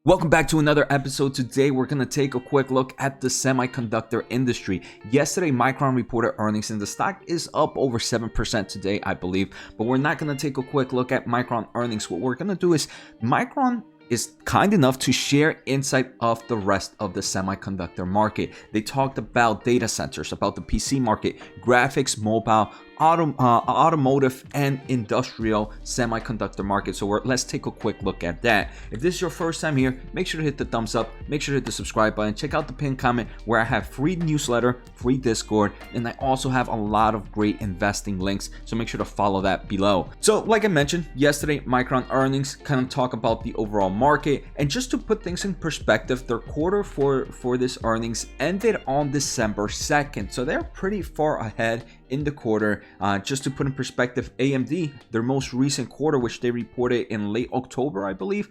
Welcome back to another episode. Today we're going to take a quick look at the semiconductor industry. Yesterday Micron reported earnings and the stock is up over 7% today, I believe. But we're not going to take a quick look at Micron earnings. What we're going to do is Micron is kind enough to share insight of the rest of the semiconductor market. They talked about data centers, about the PC market, graphics, mobile, automotive, and industrial semiconductor market. So let's take a quick look at that. If this is your first time here, make sure to hit the thumbs up, make sure to hit the subscribe button, check out the pinned comment where I have free newsletter, free Discord, and I also have a lot of great investing links. So make sure to follow that below. So like I mentioned yesterday, Micron earnings kind of talk about the overall market, and just to put things in perspective, their quarter for this earnings ended on December 2nd. So they're pretty far ahead in the quarter. Just to put in perspective, AMD, their most recent quarter, which they reported in late October, I believe,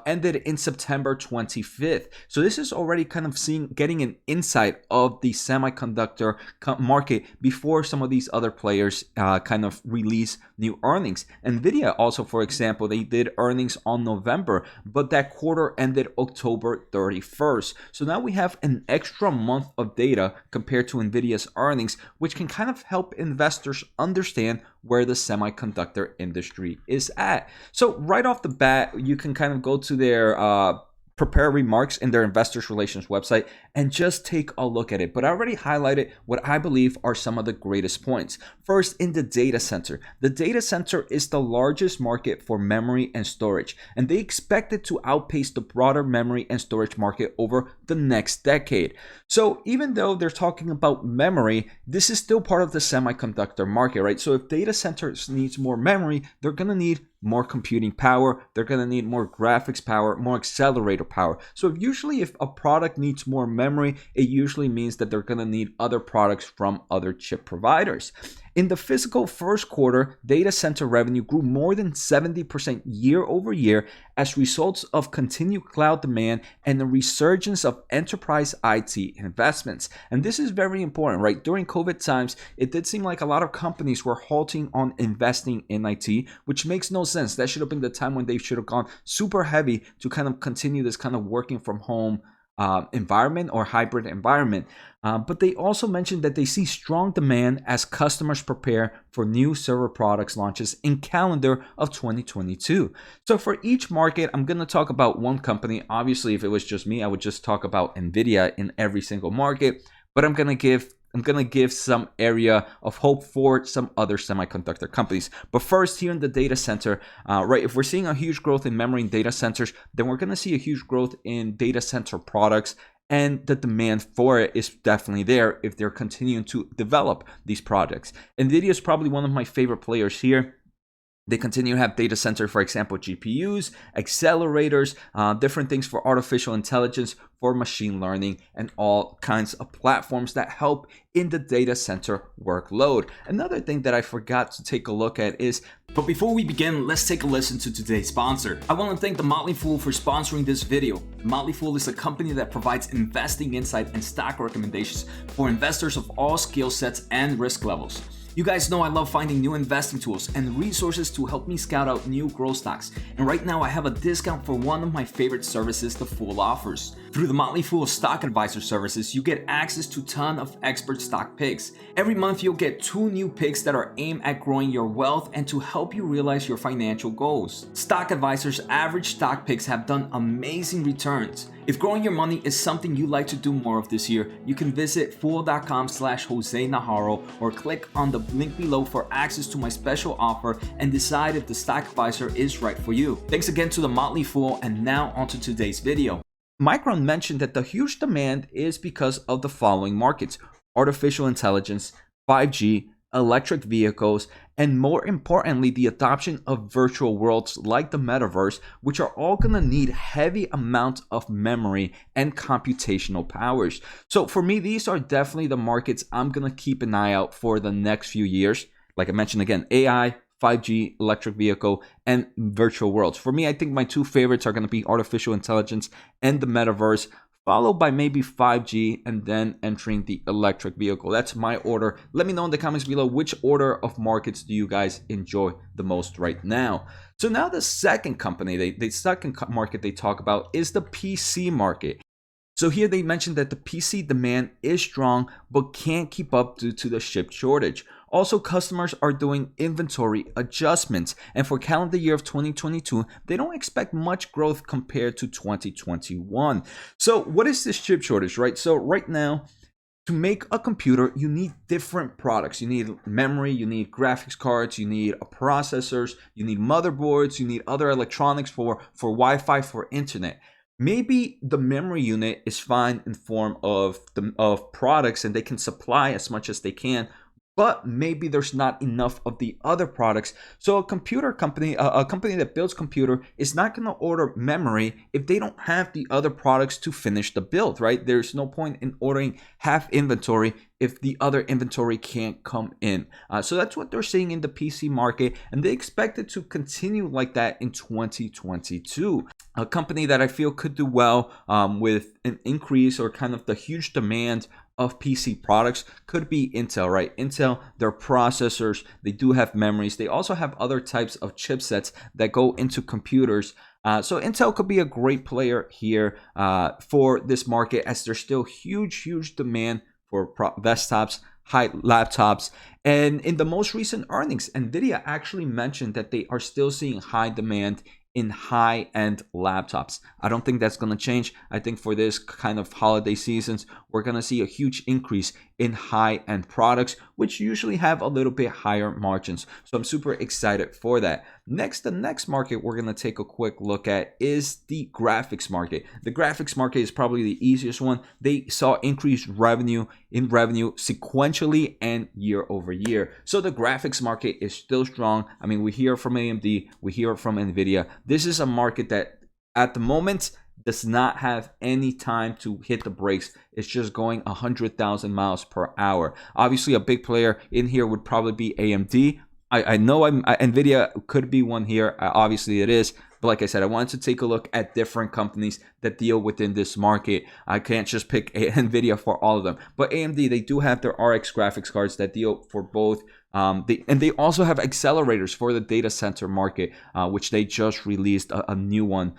ended in September 25th. So this is already kind of getting an insight of the semiconductor market before some of these other players kind of release new earnings. NVIDIA also, for example, they did earnings on November, but that quarter ended October 31st. So now we have an extra month of data compared to NVIDIA's earnings, which can kind of help investors understand where the semiconductor industry is at. So right off the bat, you can kind of go to their prepared remarks in their investors relations website and just take a look at it. But I already highlighted what I believe are some of the greatest points. First, in the data center. The data center is the largest market for memory and storage, and they expect it to outpace the broader memory and storage market over the next decade. So even though they're talking about memory, this is still part of the semiconductor market, right? So if data centers needs more memory, they're gonna need more computing power, they're going to need more graphics power, more accelerator power. So usually if a product needs more memory, it usually means that they're going to need other products from other chip providers. In the fiscal first quarter, data center revenue grew more than 70% year over year as results of continued cloud demand and the resurgence of enterprise IT investments. And this is very important, right? During COVID times, it did seem like a lot of companies were halting on investing in IT, which makes no sense. That should have been the time when they should have gone super heavy to kind of continue this kind of working from home environment or hybrid environment. But they also mentioned that they see strong demand as customers prepare for new server products launches in calendar of 2022. So for each market, I'm going to talk about one company. Obviously, if it was just me, I would just talk about NVIDIA in every single market, but I'm going to give some area of hope for some other semiconductor companies. But first, here in the data center, right, if we're seeing a huge growth in memory and data centers, then we're going to see a huge growth in data center products, and the demand for it is definitely there if they're continuing to develop these projects. NVIDIA is probably one of my favorite players here. They continue to have data center, for example, GPUs, accelerators, different things for artificial intelligence, for machine learning, and all kinds of platforms that help in the data center workload. Another thing that I forgot to take a look at is, but before we begin, let's take a listen to today's sponsor. I want to thank The Motley Fool for sponsoring this video. The Motley Fool is a company that provides investing insight and stock recommendations for investors of all skill sets and risk levels. You guys know I love finding new investing tools and resources to help me scout out new growth stocks. And right now I have a discount for one of my favorite services The Fool offers. Through the Motley Fool Stock Advisor services, you get access to a ton of expert stock picks. Every month you'll get 2 new picks that are aimed at growing your wealth and to help you realize your financial goals. Stock Advisor's average stock picks have done amazing returns. If growing your money is something you'd like to do more of this year, you can visit fool.com/Jose Najarro or click on the link below for access to my special offer and decide if the stock advisor is right for you. Thanks again to the Motley Fool, and now onto today's video. Micron mentioned that the huge demand is because of the following markets: artificial intelligence, 5G, electric vehicles, and more importantly, the adoption of virtual worlds like the metaverse, which are all going to need heavy amounts of memory and computational powers. So for me, these are definitely the markets I'm going to keep an eye out for the next few years. Like I mentioned again, AI, 5G, electric vehicle, and virtual worlds. For me, I think my 2 favorites are going to be artificial intelligence and the metaverse. followed by maybe 5G, and then entering the electric vehicle. That's my order. Let me know in the comments below which order of markets do you guys enjoy the most right now. So now the second company, the second market they talk about is the PC market. So here they mentioned that the PC demand is strong but can't keep up due to the chip shortage. Also, customers are doing inventory adjustments, and for calendar year of 2022, they don't expect much growth compared to 2021. So what is this chip shortage, right? So right now, to make a computer, you need different products. You need memory, you need graphics cards, you need processors, you need motherboards, you need other electronics for Wi-Fi, for internet. Maybe the memory unit is fine in form of products, and they can supply as much as they can, but maybe there's not enough of the other products. So a computer company, a company that builds computer, is not going to order memory if they don't have the other products to finish the build, right? There's no point in ordering half inventory if the other inventory can't come in. So that's what they're seeing in the PC market, and they expect it to continue like that in 2022. A company that I feel could do well with an increase or kind of the huge demand of PC products could be Intel, right? Intel, their processors, they do have memories. They also have other types of chipsets that go into computers. So Intel could be a great player here for this market, as there's still huge demand for desktops, high laptops. And in the most recent earnings, NVIDIA actually mentioned that they are still seeing high demand in high-end laptops. I don't think that's going to change. I think for this kind of holiday seasons, we're going to see a huge increase in high-end products, which usually have a little bit higher margins. So I'm super excited for that. Next, the next market we're going to take a quick look at is the graphics market. The graphics market is probably the easiest one. They saw increased revenue sequentially and year over year. So the graphics market is still strong. I mean, we hear from AMD, we hear from NVIDIA. This is a market that at the moment does not have any time to hit the brakes. It's just going 100,000 miles per hour. Obviously, a big player in here would probably be AMD. I know NVIDIA could be one here. Obviously, it is. But like I said, I wanted to take a look at different companies that deal within this market. I can't just pick NVIDIA for all of them. But AMD, they do have their RX graphics cards that deal for both. They also have accelerators for the data center market, which they just released a new one.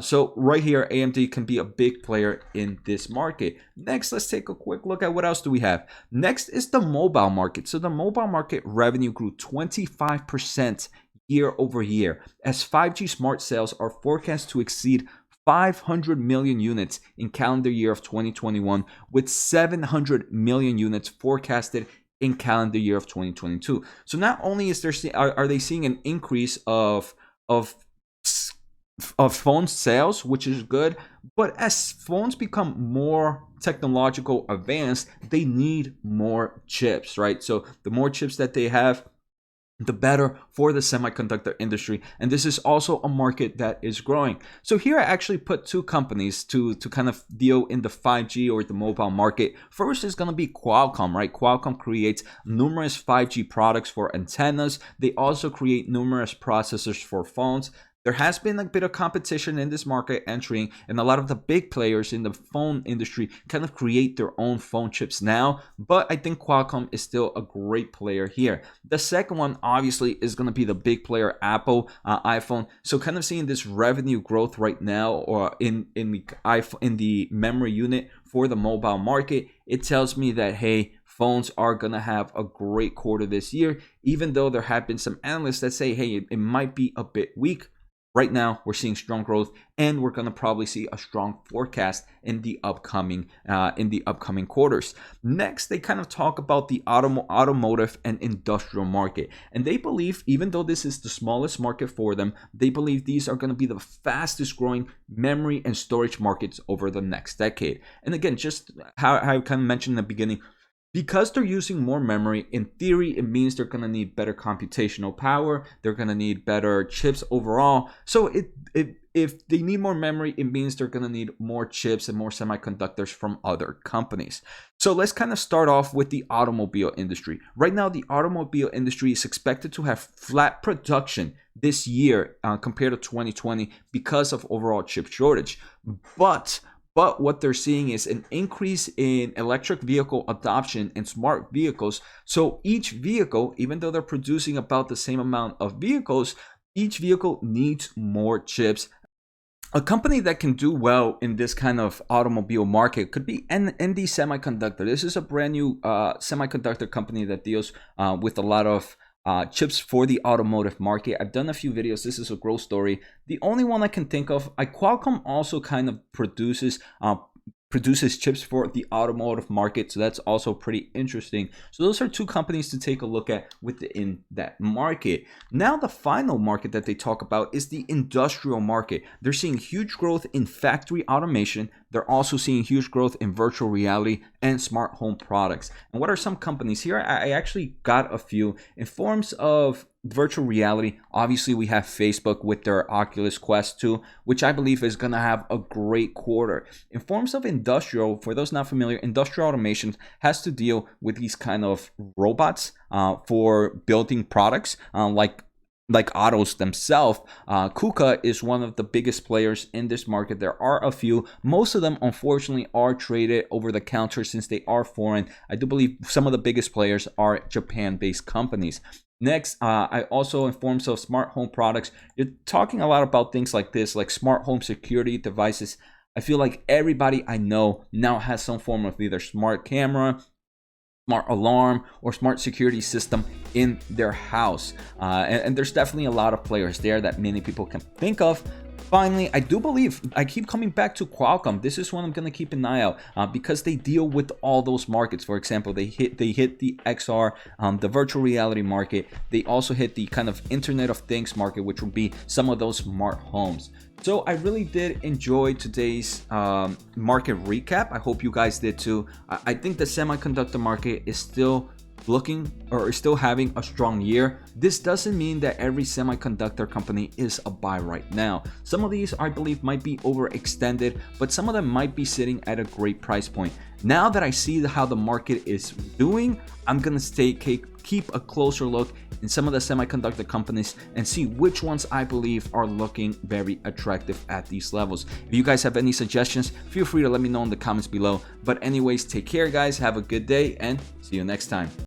So right here, AMD can be a big player in this market. Next, let's take a quick look at what else do we have. Next is the mobile market. So the mobile market revenue grew 25% year over year, as 5G smart sales are forecast to exceed 500 million units in calendar year of 2021, with 700 million units forecasted in calendar year of 2022. So not only is there are they seeing an increase of phone sales, which is good, but as phones become more technological advanced, they need more chips, right? So the more chips that they have, the better for the semiconductor industry. And this is also a market that is growing. So here I actually put two companies to kind of deal in the 5G or the mobile market. First is going to be Qualcomm, right? Qualcomm creates numerous 5G products for antennas. They also create numerous processors for phones. There has been a bit of competition in this market entering, and a lot of the big players in the phone industry kind of create their own phone chips now, but I think Qualcomm is still a great player here. The second one obviously is going to be the big player, Apple, iPhone. So kind of seeing this revenue growth right now, or in the memory unit for the mobile market, it tells me that, hey, phones are going to have a great quarter this year, even though there have been some analysts that say, hey, it might be a bit weak. Right now, we're seeing strong growth, and we're going to probably see a strong forecast in the upcoming quarters. Next, they kind of talk about the automotive and industrial market, and they believe, even though this is the smallest market for them, they believe these are going to be the fastest growing memory and storage markets over the next decade. And again, just how I kind of mentioned in the beginning, because they're using more memory, in theory, it means they're going to need better computational power. They're going to need better chips overall. So if they need more memory, it means they're going to need more chips and more semiconductors from other companies. So let's kind of start off with the automobile industry. Right now, the automobile industry is expected to have flat production this year compared to 2020 because of overall chip shortage. But But what they're seeing is an increase in electric vehicle adoption and smart vehicles. So each vehicle, even though they're producing about the same amount of vehicles, each vehicle needs more chips. A company that can do well in this kind of automobile market could be ND Semiconductor. This is a brand new semiconductor company that deals with a lot of chips for the automotive market. I've done a few videos. This is a growth story. The only one I can think of, Qualcomm also kind of produces chips for the automotive market, so that's also pretty interesting. So those are two companies to take a look at within that market. Now the final market that they talk about is the industrial market. They're seeing huge growth in factory automation. They're also seeing huge growth in virtual reality and smart home products. And what are some companies here? I actually got a few. In forms of virtual reality, obviously we have Facebook with their Oculus Quest 2, which I believe is going to have a great quarter. In forms of industrial, for those not familiar, industrial automation has to deal with these kind of robots for building products like autos themselves. KUKA is one of the biggest players in this market. There are a few. Most of them, unfortunately, are traded over the counter since they are foreign. I do believe some of the biggest players are Japan-based companies. Next, I also, in forms of smart home products, you're talking a lot about things like this, like smart home security devices. I feel like everybody I know now has some form of either smart camera, smart alarm, or smart security system in their house. And there's definitely a lot of players there that many people can think of. Finally, I do believe, I keep coming back to Qualcomm. This is one I'm going to keep an eye out because they deal with all those markets. For example, they hit the XR, the virtual reality market. They also hit the kind of Internet of Things market, which would be some of those smart homes. So I really did enjoy today's market recap. I hope you guys did too. I think the semiconductor market is still still having a strong year. This doesn't mean that every semiconductor company is a buy right now. Some of these, I believe, might be overextended, but some of them might be sitting at a great price point. Now that I see how the market is doing, I'm gonna keep a closer look in some of the semiconductor companies and see which ones I believe are looking very attractive at these levels. If you guys have any suggestions, feel free to let me know in the comments below. But anyways, take care guys, have a good day, and see you next time.